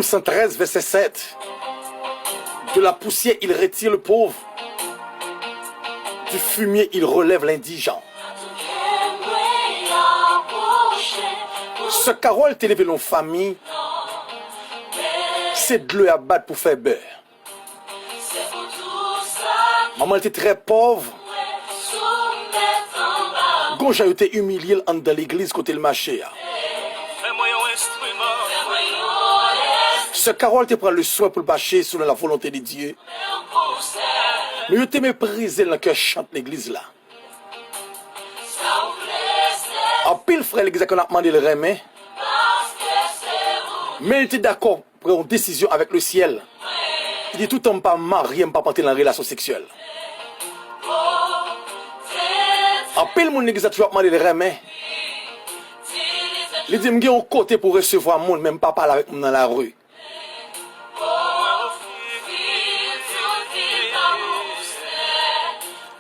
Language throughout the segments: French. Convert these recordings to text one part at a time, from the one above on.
Psaume 113, verset 7. De la poussière, il retire le pauvre. Du fumier, il relève l'indigent. Ce carole t'est levé en famille. C'est de l'eau à battre pour faire beurre. Maman était très pauvre. Gonja était humilié dans l'église côté le marché. Ce carole te prend le soin pour le bâcher selon la volonté de Dieu. Mais il te méprisé dans le cœur chante l'église là. En pile frère l'église qu'on a demandé le remet. Mais il était d'accord pour une décision avec le ciel. Il dit tout le temps pas marié, pas porter dans la relation sexuelle. En pile mon église a toujours demandé le remet. Il dit m'gé au côté pour recevoir monde même pas parler avec moi dans la rue.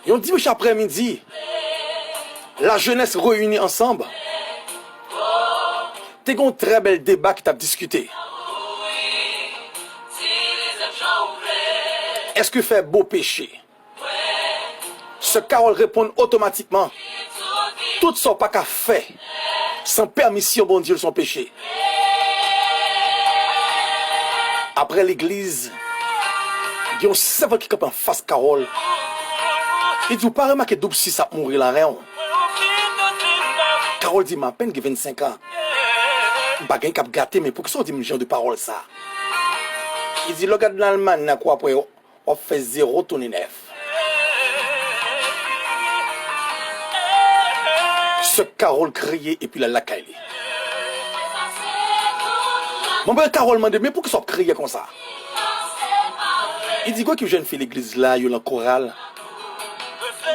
Et on dimanche après-midi, la jeunesse réunie ensemble. T'es un très bel débat qui t'a discuté. Est-ce que fait beau péché? Ce carole répond automatiquement. Tout ce pas qu'à faire sans permission bon Dieu son péché. Après l'église, il y a un servant qui campe en face carole. Il dit, vous pas remarquer double si ça mourir là, rien. Carole dit, ma peine qui 25 ans. Je ne pas cap gâté, mais pour que ça dit, genre de parole ça. Il dit, le gars de l'Allemagne, quoi après, on fait 0 tourner 9. Ce Carole criait et puis la lacaille. Mon père Carole m'a dit, mais pourquoi ça criait comme ça? Il dit, quoi que je viens de faire l'église là, il y a un choral.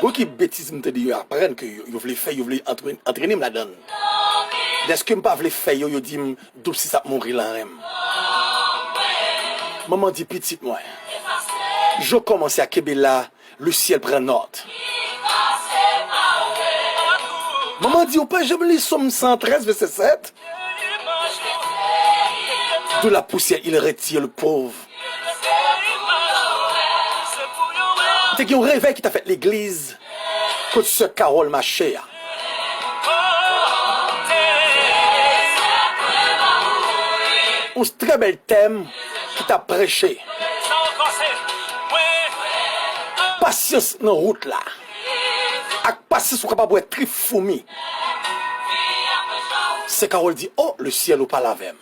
Quoi qui bêtise me dit apprendre que yo voulait faire yo voulait entraîner me la donne. Est-ce que me pas voulait faire yo dit double si ça mourir là même. Maman dit petite moi. Je commence à Québec là, le ciel prend note. Maman dit on peut jamais les Psaume 113 verset 7. De la poussière il retire le pauvre. C'est qu'il y a un réveil qui t'a fait l'église que ce carole ma chère. Un très bel thème qui t'a prêché. Patience dans la route là. Avec patience, on est capable d'être très fourmi. C'est carole dit, oh, le ciel ou pas la même.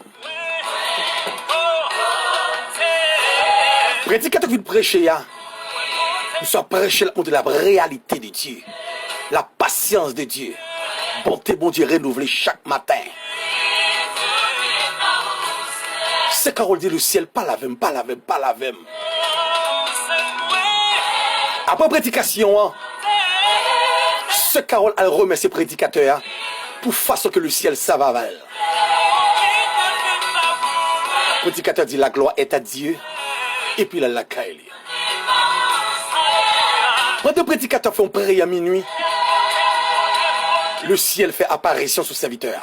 Prédicateur qui prêcher, nous sommes prêchés la réalité de Dieu, la patience de Dieu, bonté, bon Dieu, renouvelée chaque matin. C'est Carole dit le ciel, pas la même, pas la même, pas la même. Après prédication, ce Carole elle remet ses prédicateurs pour faire que le ciel s'avale. Le prédicateur dit la gloire est à Dieu et puis la caille. Quand le prédicateur fait un prière à minuit, le ciel fait apparition sur le serviteur.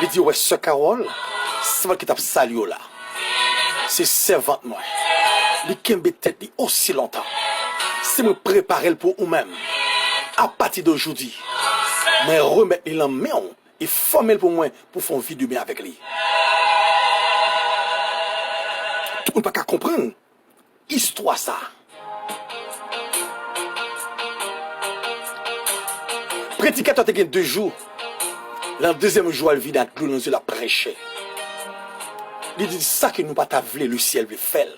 Il dit, ouais, ce Carole, c'est vrai qui t'a salué là. C'est servant moi. Il kembe tête aussi longtemps. C'est me préparer pour vous-même. À partir d'aujourd'hui, mais remettre les en main et former pour moi pour faire une vie de bien avec lui. Tout le monde n'a pas qu'à comprendre. Histoire ça. Prédicateur te gagne 2 jours. Le deuxième jour, elle vit dans le clou, la prêcher. Il dit ça que nous pas t'avler le ciel veut faire.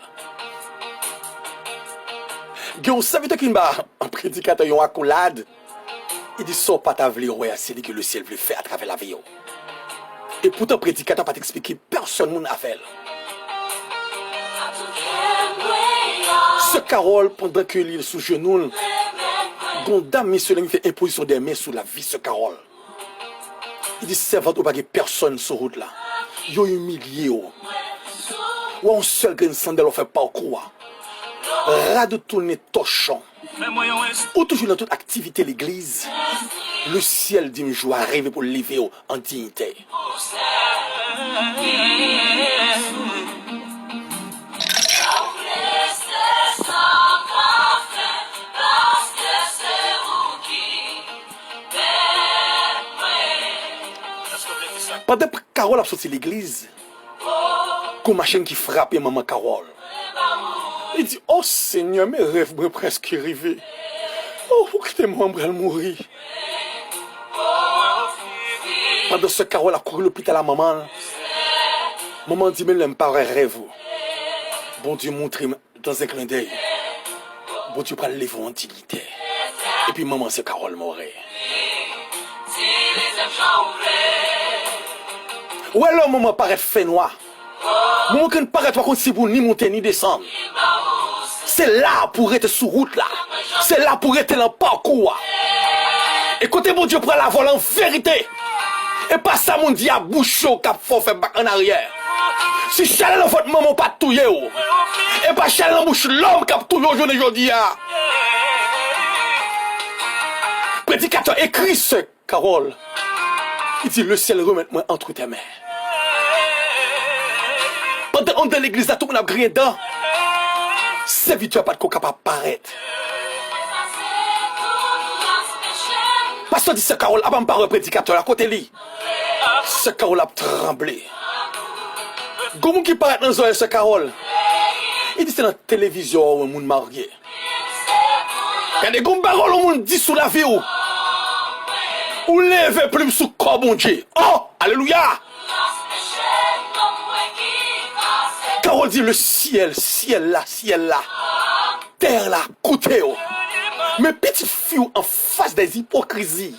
Vous savez que un prédicateur yon accolade. Il dit ça pas t'avler ouais, c'est que le ciel veut faire à travers la vie. Et pourtant prédicateur pas t'expliquer personne moun a fait. Ce Carole pendant que l'île sous genou Gondam monsieur il fait imposition des mains sur la vie ce Carole. Il dit servant ou pas personne sur route là. Yo humilié ou un seul grain de sandal on fait pas croire. Ras de tourner torchon. Ou toujours dans toute activité l'église. Le ciel dit me joie arriver pour lever en dignité. Pendant que Carole a sorti l'église, comme machine qui frappe maman Carole. Il dit, oh Seigneur, mes rêves m'ont presque arrivé. Oh, pourquoi moi je mourir? Pendant ce Carole a couru à l'hôpital à maman, maman dit, mais n'aime pas un rêve. Bon Dieu montre dans un clin d'œil. Bon Dieu prend le livre en dignité. Et puis maman, c'est Carole mourait. Ouais, là, maman paraît fait noir. Maman qui ne paraît pas comme si vous ni monter ni descendre. C'est là pour être sous route là. C'est là pour être dans le parcours. Écoutez, mon Dieu, prend la voile en vérité. Et pas ça, mon Dieu, à bouche chaud, cap faut faire back en arrière. Si chaleur dans votre maman pas touillé, et pas chaleur dans bouche l'homme cap touillé aujourd'hui. Prédicateur écrit ce, Carole. Il dit, le ciel remet moi entre tes mains. Pendant qu'on est dans l'église, tout le monde a grillé dedans. Serviteur pas de quoi capable paraître. Pasteur dit, ce Carole a pas un prédicateur à côté de lui. Ce Carole a tremblé. Comment qui paraît dans les ce Carole? Il dit, c'est dans la télévision où un monde marié. Il y a des gros paroles où on dit sous la vie ou lève plus sous corps bon Dieu. Oh, alléluia. Carole dit le ciel, ciel là, terre là, côté. Mais petite fille en face des hypocrisies,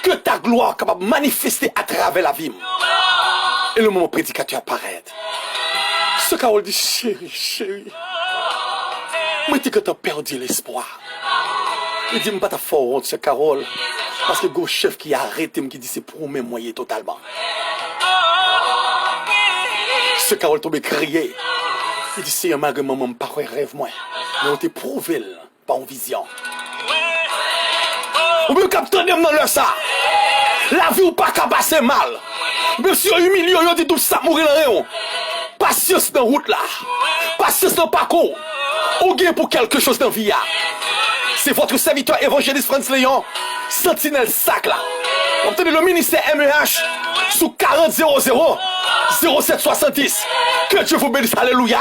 que ta gloire est capable de manifester à travers la vie. Et le moment prédicateur apparaît. Ce Carole dit, chérie, moi tu que tu as perdu l'espoir. Il dit, je ne pas ta fort ce Carole, parce que le chef qui a arrêté, qui dit c'est pour mes moyens totalement. Ce Carole tombe crié. Il dit, c'est un malgré maman, pas un rêve moi. Mais on t'a prouvé, pas en vision. Ou bien capteur dans le ça. La vie ou pas qu'à passer mal. Même si on humilié, on dit tout ça mourir dans rien. Patience dans la route là. Patience dans le parcours. Ou gain pour quelque chose dans la vie. C'est votre serviteur évangéliste Frantz Léon, Sentinelle Sac là. Obtenez le ministère MEH sous 40 00 07 70. Que Dieu vous bénisse. Alléluia.